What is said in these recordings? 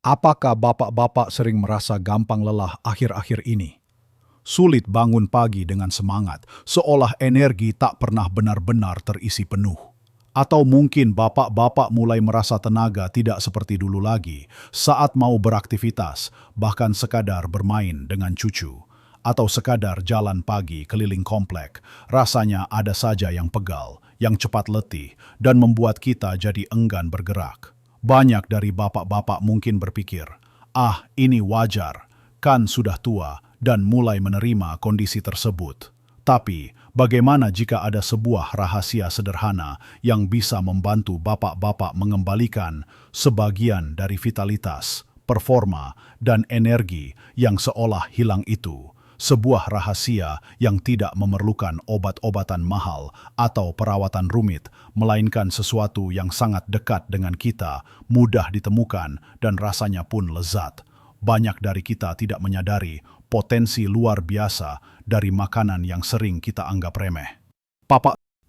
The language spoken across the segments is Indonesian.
Apakah bapak-bapak sering merasa gampang lelah akhir-akhir ini? Sulit bangun pagi dengan semangat, seolah energi tak pernah benar-benar terisi penuh. Atau mungkin bapak-bapak mulai merasa tenaga tidak seperti dulu lagi saat mau beraktivitas, bahkan sekadar bermain dengan cucu. Atau sekadar jalan pagi keliling komplek, rasanya ada saja yang pegal, yang cepat letih, dan membuat kita jadi enggan bergerak. Banyak dari bapak-bapak mungkin berpikir, ini wajar, kan sudah tua dan mulai menerima kondisi tersebut. Tapi, bagaimana jika ada sebuah rahasia sederhana yang bisa membantu bapak-bapak mengembalikan sebagian dari vitalitas, performa, dan energi yang seolah hilang itu? Sebuah rahasia yang tidak memerlukan obat-obatan mahal atau perawatan rumit, melainkan sesuatu yang sangat dekat dengan kita, mudah ditemukan, dan rasanya pun lezat. Banyak dari kita tidak menyadari potensi luar biasa dari makanan yang sering kita anggap remeh.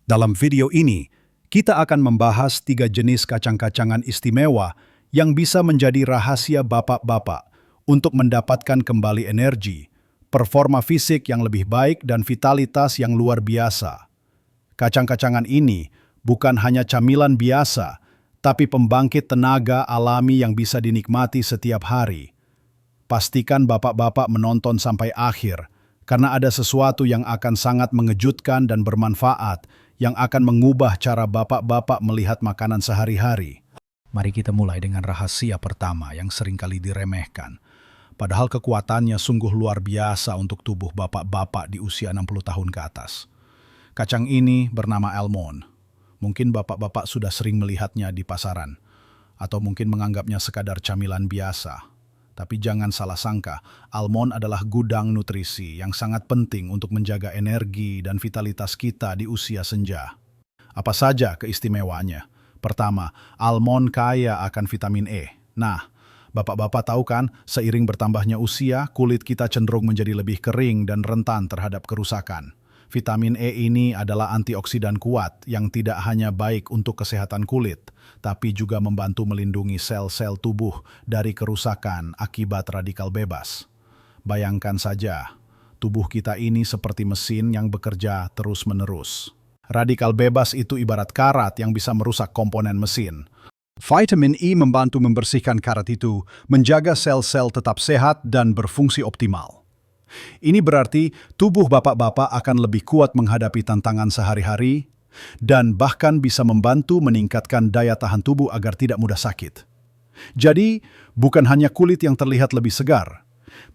Dalam video ini, kita akan membahas 3 jenis kacang-kacangan istimewa yang bisa menjadi rahasia bapak-bapak untuk mendapatkan kembali energi, performa fisik yang lebih baik, dan vitalitas yang luar biasa. Kacang-kacangan ini bukan hanya camilan biasa, tapi pembangkit tenaga alami yang bisa dinikmati setiap hari. Pastikan bapak-bapak menonton sampai akhir, karena ada sesuatu yang akan sangat mengejutkan dan bermanfaat, yang akan mengubah cara bapak-bapak melihat makanan sehari-hari. Mari kita mulai dengan rahasia pertama yang seringkali diremehkan. Padahal kekuatannya sungguh luar biasa untuk tubuh bapak-bapak di usia 60 tahun ke atas. Kacang ini bernama almond. Mungkin bapak-bapak sudah sering melihatnya di pasaran, atau mungkin menganggapnya sekadar camilan biasa. Tapi jangan salah sangka, almond adalah gudang nutrisi yang sangat penting untuk menjaga energi dan vitalitas kita di usia senja. Apa saja keistimewaannya? Pertama, almond kaya akan vitamin E. Nah, bapak-bapak tahu kan, seiring bertambahnya usia, kulit kita cenderung menjadi lebih kering dan rentan terhadap kerusakan. Vitamin E ini adalah antioksidan kuat yang tidak hanya baik untuk kesehatan kulit, tapi juga membantu melindungi sel-sel tubuh dari kerusakan akibat radikal bebas. Bayangkan saja, tubuh kita ini seperti mesin yang bekerja terus-menerus. Radikal bebas itu ibarat karat yang bisa merusak komponen mesin. Vitamin E membantu membersihkan karat itu, menjaga sel-sel tetap sehat dan berfungsi optimal. Ini berarti tubuh bapak-bapak akan lebih kuat menghadapi tantangan sehari-hari dan bahkan bisa membantu meningkatkan daya tahan tubuh agar tidak mudah sakit. Jadi, bukan hanya kulit yang terlihat lebih segar,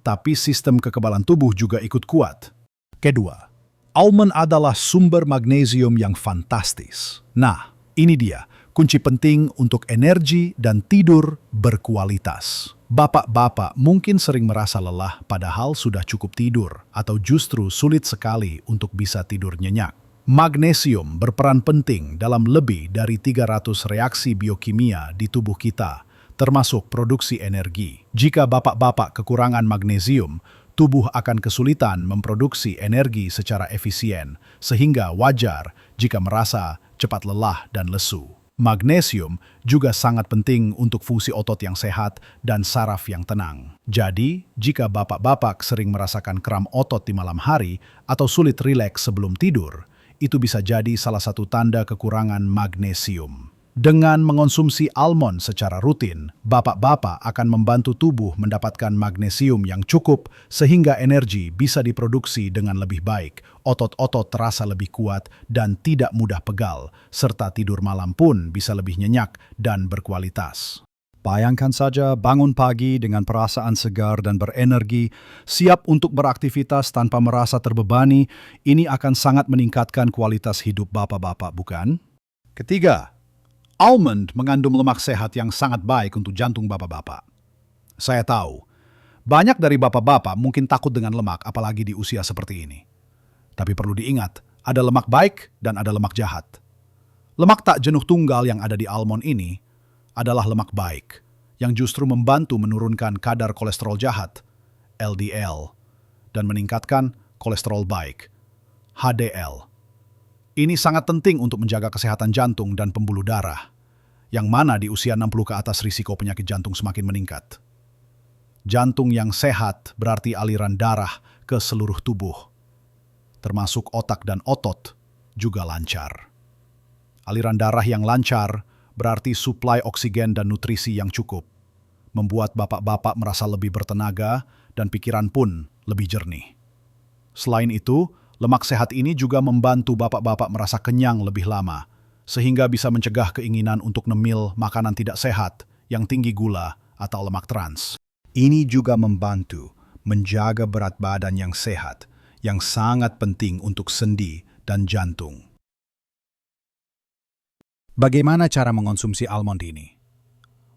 tapi sistem kekebalan tubuh juga ikut kuat. Kedua, almond adalah sumber magnesium yang fantastis. Nah, ini dia kunci penting untuk energi dan tidur berkualitas. Bapak-bapak mungkin sering merasa lelah padahal sudah cukup tidur, atau justru sulit sekali untuk bisa tidur nyenyak. Magnesium berperan penting dalam lebih dari 300 reaksi biokimia di tubuh kita, termasuk produksi energi. Jika bapak-bapak kekurangan magnesium, tubuh akan kesulitan memproduksi energi secara efisien, sehingga wajar jika merasa cepat lelah dan lesu. Magnesium juga sangat penting untuk fungsi otot yang sehat dan saraf yang tenang. Jadi, jika bapak-bapak sering merasakan kram otot di malam hari atau sulit rileks sebelum tidur, itu bisa jadi salah satu tanda kekurangan magnesium. Dengan mengonsumsi almond secara rutin, bapak-bapak akan membantu tubuh mendapatkan magnesium yang cukup sehingga energi bisa diproduksi dengan lebih baik, otot-otot terasa lebih kuat dan tidak mudah pegal, serta tidur malam pun bisa lebih nyenyak dan berkualitas. Bayangkan saja bangun pagi dengan perasaan segar dan berenergi, siap untuk beraktivitas tanpa merasa terbebani. Ini akan sangat meningkatkan kualitas hidup bapak-bapak, bukan? Ketiga, almond mengandung lemak sehat yang sangat baik untuk jantung bapak-bapak. Saya tahu, banyak dari bapak-bapak mungkin takut dengan lemak apalagi di usia seperti ini. Tapi perlu diingat, ada lemak baik dan ada lemak jahat. Lemak tak jenuh tunggal yang ada di almond ini adalah lemak baik, yang justru membantu menurunkan kadar kolesterol jahat, LDL, dan meningkatkan kolesterol baik, HDL. Ini sangat penting untuk menjaga kesehatan jantung dan pembuluh darah, yang mana di usia 60 ke atas risiko penyakit jantung semakin meningkat. Jantung yang sehat berarti aliran darah ke seluruh tubuh, termasuk otak dan otot, juga lancar. Aliran darah yang lancar berarti suplai oksigen dan nutrisi yang cukup, membuat bapak-bapak merasa lebih bertenaga dan pikiran pun lebih jernih. Selain itu, lemak sehat ini juga membantu bapak-bapak merasa kenyang lebih lama, sehingga bisa mencegah keinginan untuk nemil makanan tidak sehat yang tinggi gula atau lemak trans. Ini juga membantu menjaga berat badan yang sehat, yang sangat penting untuk sendi dan jantung. Bagaimana cara mengonsumsi almond ini?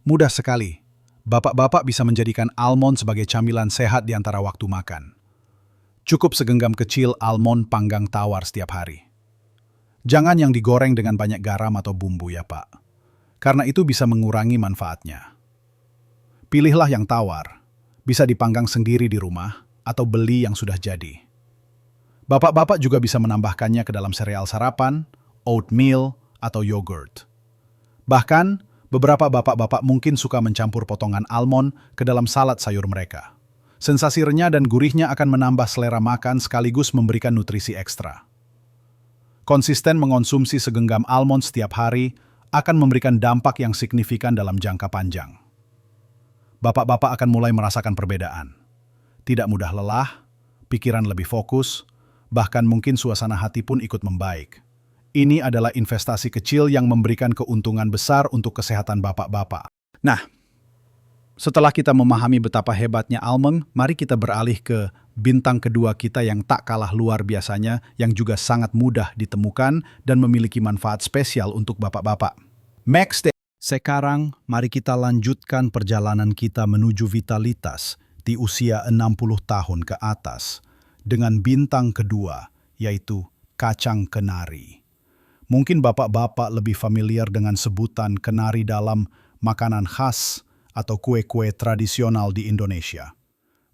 Mudah sekali. Bapak-bapak bisa menjadikan almond sebagai camilan sehat di antara waktu makan. Cukup segenggam kecil almond panggang tawar setiap hari. Jangan yang digoreng dengan banyak garam atau bumbu ya Pak, karena itu bisa mengurangi manfaatnya. Pilihlah yang tawar, bisa dipanggang sendiri di rumah atau beli yang sudah jadi. Bapak-bapak juga bisa menambahkannya ke dalam sereal sarapan, oatmeal, atau yogurt. Bahkan, beberapa bapak-bapak mungkin suka mencampur potongan almond ke dalam salad sayur mereka. Sensasi renyah dan gurihnya akan menambah selera makan sekaligus memberikan nutrisi ekstra. Konsisten mengonsumsi segenggam almond setiap hari akan memberikan dampak yang signifikan dalam jangka panjang. Bapak-bapak akan mulai merasakan perbedaan. Tidak mudah lelah, pikiran lebih fokus, bahkan mungkin suasana hati pun ikut membaik. Ini adalah investasi kecil yang memberikan keuntungan besar untuk kesehatan bapak-bapak. Nah, setelah kita memahami betapa hebatnya almond, mari kita beralih ke bintang kedua kita yang tak kalah luar biasanya, yang juga sangat mudah ditemukan dan memiliki manfaat spesial untuk bapak-bapak. Max. Sekarang, mari kita lanjutkan perjalanan kita menuju vitalitas di usia 60 tahun ke atas dengan bintang kedua, yaitu kacang kenari. Mungkin bapak-bapak lebih familiar dengan sebutan kenari dalam makanan khas atau kue-kue tradisional di Indonesia.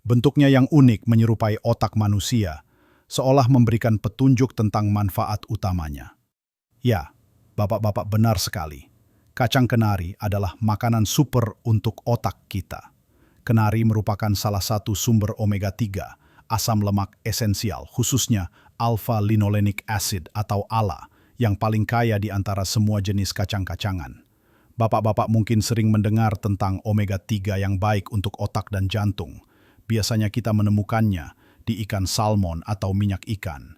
Bentuknya yang unik menyerupai otak manusia, seolah memberikan petunjuk tentang manfaat utamanya. Ya, bapak-bapak benar sekali. Kacang kenari adalah makanan super untuk otak kita. Kenari merupakan salah satu sumber omega-3, asam lemak esensial, khususnya alpha-linolenic acid atau ALA, yang paling kaya di antara semua jenis kacang-kacangan. Bapak-bapak mungkin sering mendengar tentang omega-3 yang baik untuk otak dan jantung. Biasanya kita menemukannya di ikan salmon atau minyak ikan.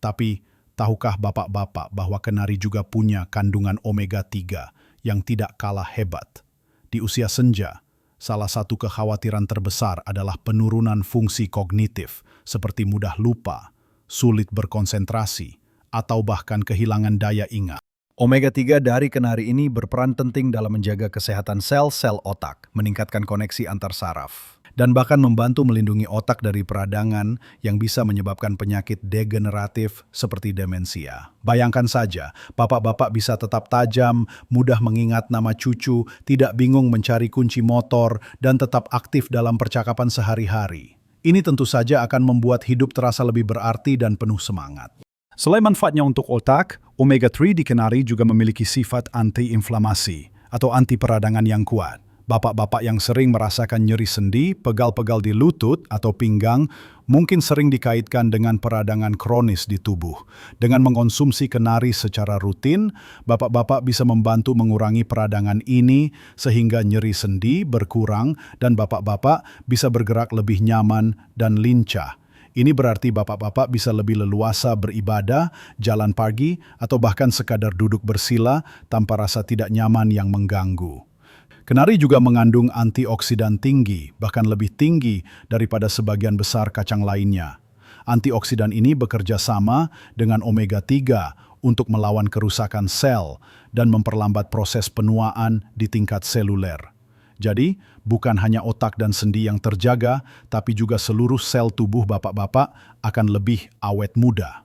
Tapi, tahukah bapak-bapak bahwa kenari juga punya kandungan omega-3 yang tidak kalah hebat? Di usia senja, salah satu kekhawatiran terbesar adalah penurunan fungsi kognitif, seperti mudah lupa, sulit berkonsentrasi, atau bahkan kehilangan daya ingat. Omega-3 dari kenari ini berperan penting dalam menjaga kesehatan sel-sel otak, meningkatkan koneksi antar saraf, dan bahkan membantu melindungi otak dari peradangan yang bisa menyebabkan penyakit degeneratif seperti demensia. Bayangkan saja, bapak-bapak bisa tetap tajam, mudah mengingat nama cucu, tidak bingung mencari kunci motor, dan tetap aktif dalam percakapan sehari-hari. Ini tentu saja akan membuat hidup terasa lebih berarti dan penuh semangat. Selain manfaatnya untuk otak, omega-3 di kenari juga memiliki sifat anti-inflamasi atau anti peradangan yang kuat. Bapak-bapak yang sering merasakan nyeri sendi, pegal-pegal di lutut atau pinggang, mungkin sering dikaitkan dengan peradangan kronis di tubuh. Dengan mengonsumsi kenari secara rutin, bapak-bapak bisa membantu mengurangi peradangan ini sehingga nyeri sendi berkurang dan bapak-bapak bisa bergerak lebih nyaman dan lincah. Ini berarti bapak-bapak bisa lebih leluasa beribadah, jalan pagi, atau bahkan sekadar duduk bersila tanpa rasa tidak nyaman yang mengganggu. Kenari juga mengandung antioksidan tinggi, bahkan lebih tinggi daripada sebagian besar kacang lainnya. Antioksidan ini bekerja sama dengan omega-3 untuk melawan kerusakan sel dan memperlambat proses penuaan di tingkat seluler. Jadi, bukan hanya otak dan sendi yang terjaga, tapi juga seluruh sel tubuh bapak-bapak akan lebih awet muda.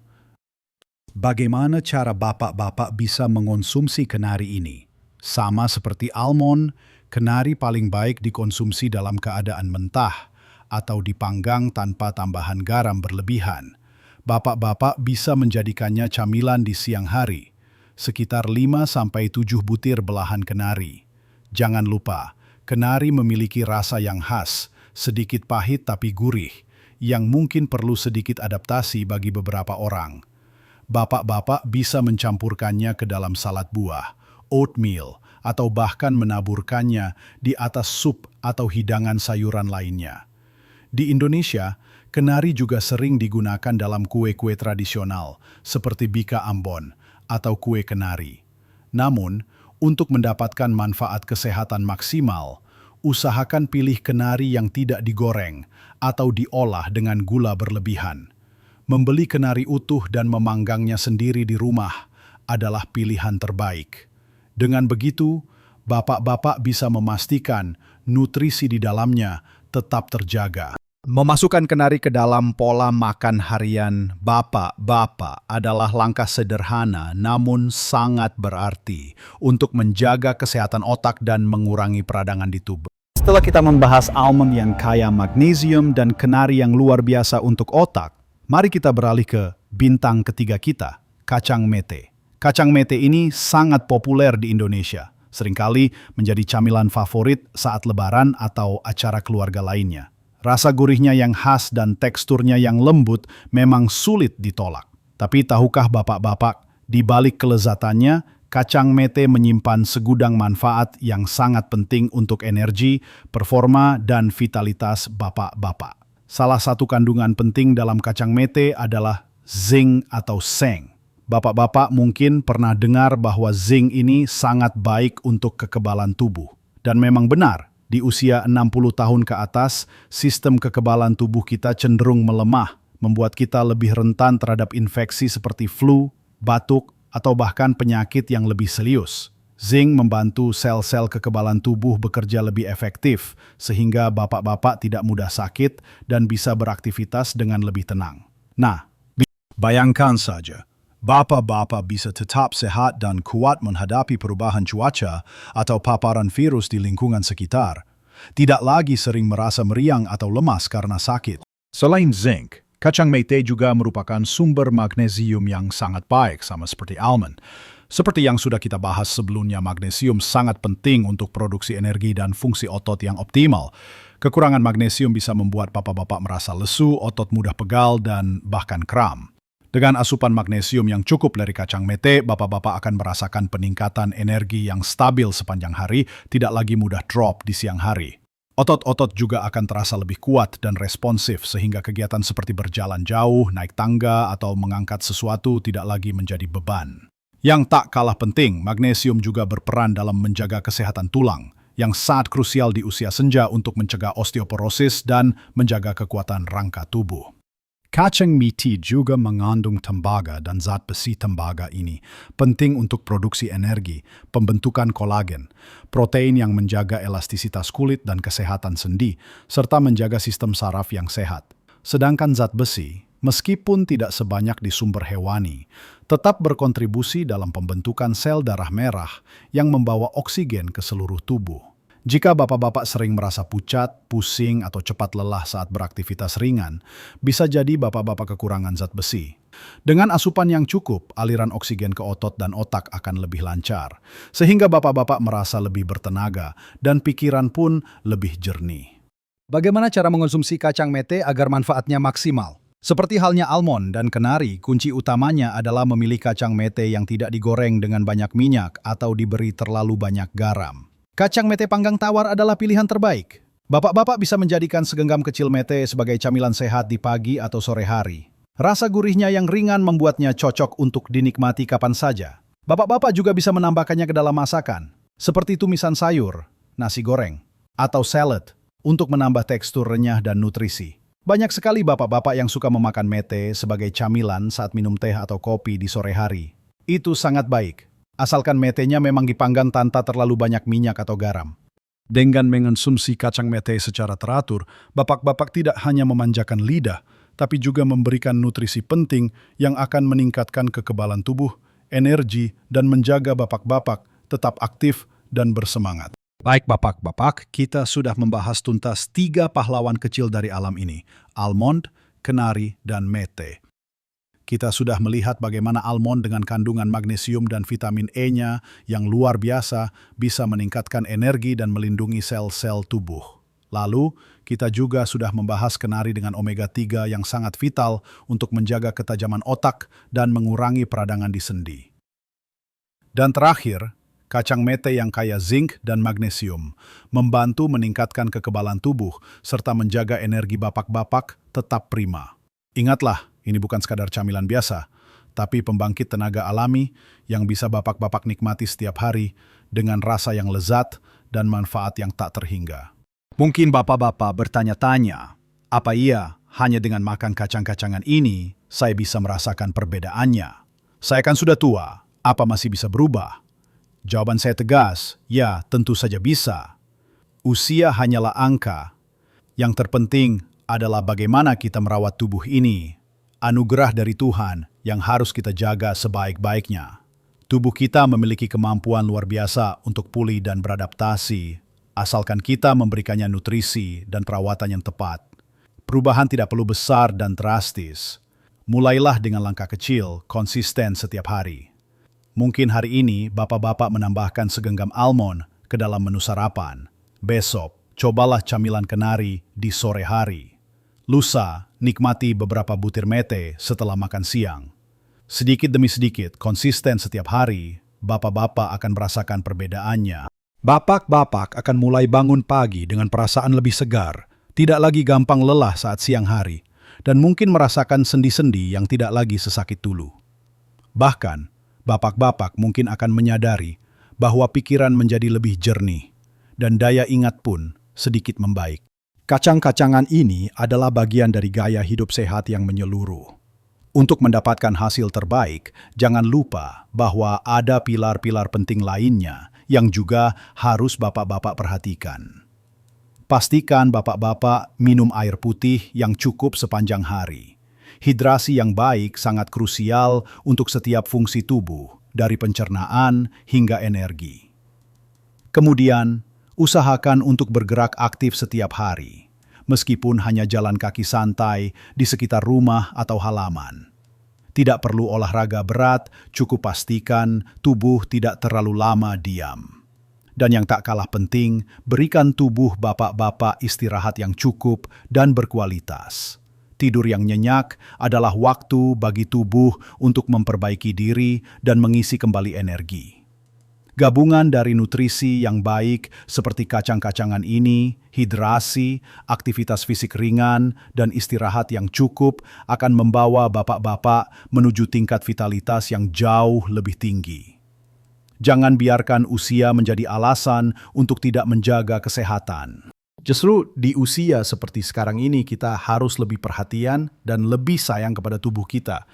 Bagaimana cara bapak-bapak bisa mengonsumsi kenari ini? Sama seperti almond, kenari paling baik dikonsumsi dalam keadaan mentah atau dipanggang tanpa tambahan garam berlebihan. Bapak-bapak bisa menjadikannya camilan di siang hari, sekitar 5-7 butir belahan kenari. Jangan lupa, kenari memiliki rasa yang khas, sedikit pahit tapi gurih, yang mungkin perlu sedikit adaptasi bagi beberapa orang. Bapak-bapak bisa mencampurkannya ke dalam salad buah, oatmeal, atau bahkan menaburkannya di atas sup atau hidangan sayuran lainnya. Di Indonesia, kenari juga sering digunakan dalam kue-kue tradisional seperti bika Ambon atau kue kenari. Namun, untuk mendapatkan manfaat kesehatan maksimal, usahakan pilih kenari yang tidak digoreng atau diolah dengan gula berlebihan. Membeli kenari utuh dan memanggangnya sendiri di rumah adalah pilihan terbaik. Dengan begitu, bapak-bapak bisa memastikan nutrisi di dalamnya tetap terjaga. Memasukkan kenari ke dalam pola makan harian bapak-bapak adalah langkah sederhana namun sangat berarti untuk menjaga kesehatan otak dan mengurangi peradangan di tubuh. Setelah kita membahas almond yang kaya magnesium dan kenari yang luar biasa untuk otak, mari kita beralih ke bintang ketiga kita, kacang mete. Kacang mete ini sangat populer di Indonesia, seringkali menjadi camilan favorit saat lebaran atau acara keluarga lainnya. Rasa gurihnya yang khas dan teksturnya yang lembut memang sulit ditolak. Tapi tahukah bapak-bapak, di balik kelezatannya, kacang mete menyimpan segudang manfaat yang sangat penting untuk energi, performa, dan vitalitas bapak-bapak. Salah satu kandungan penting dalam kacang mete adalah zinc atau seng. Bapak-bapak mungkin pernah dengar bahwa zinc ini sangat baik untuk kekebalan tubuh. Dan memang benar, di usia 60 tahun ke atas, sistem kekebalan tubuh kita cenderung melemah, membuat kita lebih rentan terhadap infeksi seperti flu, batuk, atau bahkan penyakit yang lebih serius. Zinc membantu sel-sel kekebalan tubuh bekerja lebih efektif, sehingga bapak-bapak tidak mudah sakit dan bisa beraktivitas dengan lebih tenang. Nah, bayangkan saja, bapak-bapak bisa tetap sehat dan kuat menghadapi perubahan cuaca atau paparan virus di lingkungan sekitar. Tidak lagi sering merasa meriang atau lemas karena sakit. Selain zinc, kacang mete juga merupakan sumber magnesium yang sangat baik, sama seperti almond. Seperti yang sudah kita bahas sebelumnya, magnesium sangat penting untuk produksi energi dan fungsi otot yang optimal. Kekurangan magnesium bisa membuat bapak-bapak merasa lesu, otot mudah pegal, dan bahkan kram. Dengan asupan magnesium yang cukup dari kacang mete, bapak-bapak akan merasakan peningkatan energi yang stabil sepanjang hari, tidak lagi mudah drop di siang hari. Otot-otot juga akan terasa lebih kuat dan responsif, sehingga kegiatan seperti berjalan jauh, naik tangga, atau mengangkat sesuatu tidak lagi menjadi beban. Yang tak kalah penting, magnesium juga berperan dalam menjaga kesehatan tulang, yang sangat krusial di usia senja untuk mencegah osteoporosis dan menjaga kekuatan rangka tubuh. Kacang mete juga mengandung tembaga dan zat besi tembaga ini penting untuk produksi energi, pembentukan kolagen, protein yang menjaga elastisitas kulit dan kesehatan sendi, serta menjaga sistem saraf yang sehat. Sedangkan zat besi, meskipun tidak sebanyak di sumber hewani, tetap berkontribusi dalam pembentukan sel darah merah yang membawa oksigen ke seluruh tubuh. Jika bapak-bapak sering merasa pucat, pusing, atau cepat lelah saat beraktivitas ringan, bisa jadi bapak-bapak kekurangan zat besi. Dengan asupan yang cukup, aliran oksigen ke otot dan otak akan lebih lancar, sehingga bapak-bapak merasa lebih bertenaga dan pikiran pun lebih jernih. Bagaimana cara mengonsumsi kacang mete agar manfaatnya maksimal? Seperti halnya almond dan kenari, kunci utamanya adalah memilih kacang mete yang tidak digoreng dengan banyak minyak atau diberi terlalu banyak garam. Kacang mete panggang tawar adalah pilihan terbaik. Bapak-bapak bisa menjadikan segenggam kecil mete sebagai camilan sehat di pagi atau sore hari. Rasa gurihnya yang ringan membuatnya cocok untuk dinikmati kapan saja. Bapak-bapak juga bisa menambahkannya ke dalam masakan, seperti tumisan sayur, nasi goreng, atau salad, untuk menambah tekstur renyah dan nutrisi. Banyak sekali bapak-bapak yang suka memakan mete sebagai camilan saat minum teh atau kopi di sore hari. Itu sangat baik. Asalkan metenya memang dipanggang tanpa terlalu banyak minyak atau garam. Dengan mengonsumsi kacang mete secara teratur, bapak-bapak tidak hanya memanjakan lidah, tapi juga memberikan nutrisi penting yang akan meningkatkan kekebalan tubuh, energi, dan menjaga bapak-bapak tetap aktif dan bersemangat. Baik bapak-bapak, kita sudah membahas tuntas 3 pahlawan kecil dari alam ini, almond, kenari, dan mete. Kita sudah melihat bagaimana almond dengan kandungan magnesium dan vitamin E-nya yang luar biasa bisa meningkatkan energi dan melindungi sel-sel tubuh. Lalu, kita juga sudah membahas kenari dengan omega 3 yang sangat vital untuk menjaga ketajaman otak dan mengurangi peradangan di sendi. Dan terakhir, kacang mete yang kaya zinc dan magnesium membantu meningkatkan kekebalan tubuh serta menjaga energi bapak-bapak tetap prima. Ingatlah, ini bukan sekadar camilan biasa, tapi pembangkit tenaga alami yang bisa bapak-bapak nikmati setiap hari dengan rasa yang lezat dan manfaat yang tak terhingga. Mungkin bapak-bapak bertanya-tanya, apa iya hanya dengan makan kacang-kacangan ini saya bisa merasakan perbedaannya? Saya kan sudah tua, apa masih bisa berubah? Jawaban saya tegas, ya tentu saja bisa. Usia hanyalah angka. Yang terpenting adalah bagaimana kita merawat tubuh ini. Anugerah dari Tuhan yang harus kita jaga sebaik-baiknya. Tubuh kita memiliki kemampuan luar biasa untuk pulih dan beradaptasi, asalkan kita memberikannya nutrisi dan perawatan yang tepat. Perubahan tidak perlu besar dan drastis. Mulailah dengan langkah kecil, konsisten setiap hari. Mungkin hari ini bapak-bapak menambahkan segenggam almond ke dalam menu sarapan. Besok, cobalah camilan kenari di sore hari. Lusa, nikmati beberapa butir mete setelah makan siang. Sedikit demi sedikit, konsisten setiap hari, bapak-bapak akan merasakan perbedaannya. Bapak-bapak akan mulai bangun pagi dengan perasaan lebih segar, tidak lagi gampang lelah saat siang hari, dan mungkin merasakan sendi-sendi yang tidak lagi sesakit dulu. Bahkan, bapak-bapak mungkin akan menyadari bahwa pikiran menjadi lebih jernih, dan daya ingat pun sedikit membaik. Kacang-kacangan ini adalah bagian dari gaya hidup sehat yang menyeluruh. Untuk mendapatkan hasil terbaik, jangan lupa bahwa ada pilar-pilar penting lainnya yang juga harus bapak-bapak perhatikan. Pastikan bapak-bapak minum air putih yang cukup sepanjang hari. Hidrasi yang baik sangat krusial untuk setiap fungsi tubuh, dari pencernaan hingga energi. Kemudian, usahakan untuk bergerak aktif setiap hari, meskipun hanya jalan kaki santai di sekitar rumah atau halaman. Tidak perlu olahraga berat, cukup pastikan tubuh tidak terlalu lama diam. Dan yang tak kalah penting, berikan tubuh bapak-bapak istirahat yang cukup dan berkualitas. Tidur yang nyenyak adalah waktu bagi tubuh untuk memperbaiki diri dan mengisi kembali energi. Gabungan dari nutrisi yang baik seperti kacang-kacangan ini, hidrasi, aktivitas fisik ringan, dan istirahat yang cukup akan membawa bapak-bapak menuju tingkat vitalitas yang jauh lebih tinggi. Jangan biarkan usia menjadi alasan untuk tidak menjaga kesehatan. Justru di usia seperti sekarang ini kita harus lebih perhatian dan lebih sayang kepada tubuh kita.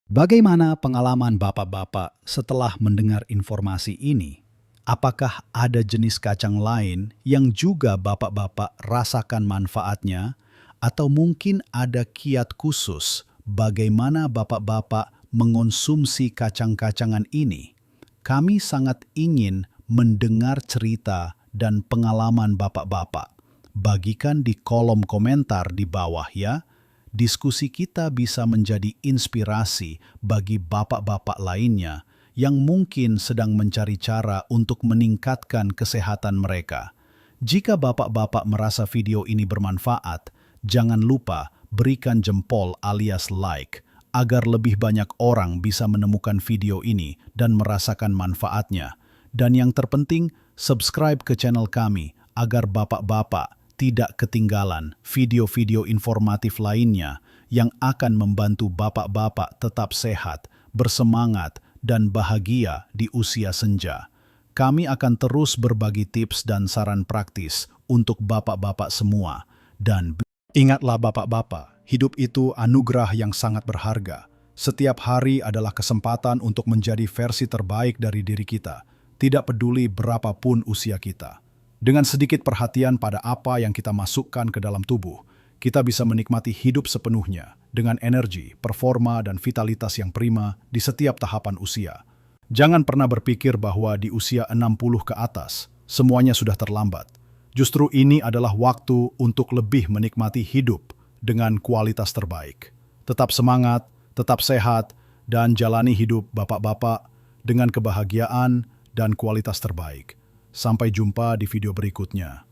Bagaimana pengalaman bapak-bapak setelah mendengar informasi ini? Apakah ada jenis kacang lain yang juga bapak-bapak rasakan manfaatnya? Atau mungkin ada kiat khusus bagaimana bapak-bapak mengonsumsi kacang-kacangan ini? Kami sangat ingin mendengar cerita dan pengalaman bapak-bapak. Bagikan di kolom komentar di bawah ya. Diskusi kita bisa menjadi inspirasi bagi bapak-bapak lainnya yang mungkin sedang mencari cara untuk meningkatkan kesehatan mereka. Jika bapak-bapak merasa video ini bermanfaat, jangan lupa berikan jempol alias like agar lebih banyak orang bisa menemukan video ini dan merasakan manfaatnya. Dan yang terpenting, subscribe ke channel kami agar bapak-bapak tidak ketinggalan video-video informatif lainnya yang akan membantu bapak-bapak tetap sehat, bersemangat, dan bahagia di usia senja. Kami akan terus berbagi tips dan saran praktis untuk bapak-bapak semua. Dan ingatlah bapak-bapak, hidup itu anugerah yang sangat berharga. Setiap hari adalah kesempatan untuk menjadi versi terbaik dari diri kita, tidak peduli berapapun usia kita. Dengan sedikit perhatian pada apa yang kita masukkan ke dalam tubuh, kita bisa menikmati hidup sepenuhnya dengan energi, performa, dan vitalitas yang prima di setiap tahapan usia. Jangan pernah berpikir bahwa di usia 60 ke atas, semuanya sudah terlambat. Justru ini adalah waktu untuk lebih menikmati hidup dengan kualitas terbaik. Tetap semangat, tetap sehat, dan jalani hidup bapak-bapak dengan kebahagiaan dan kualitas terbaik. Sampai jumpa di video berikutnya.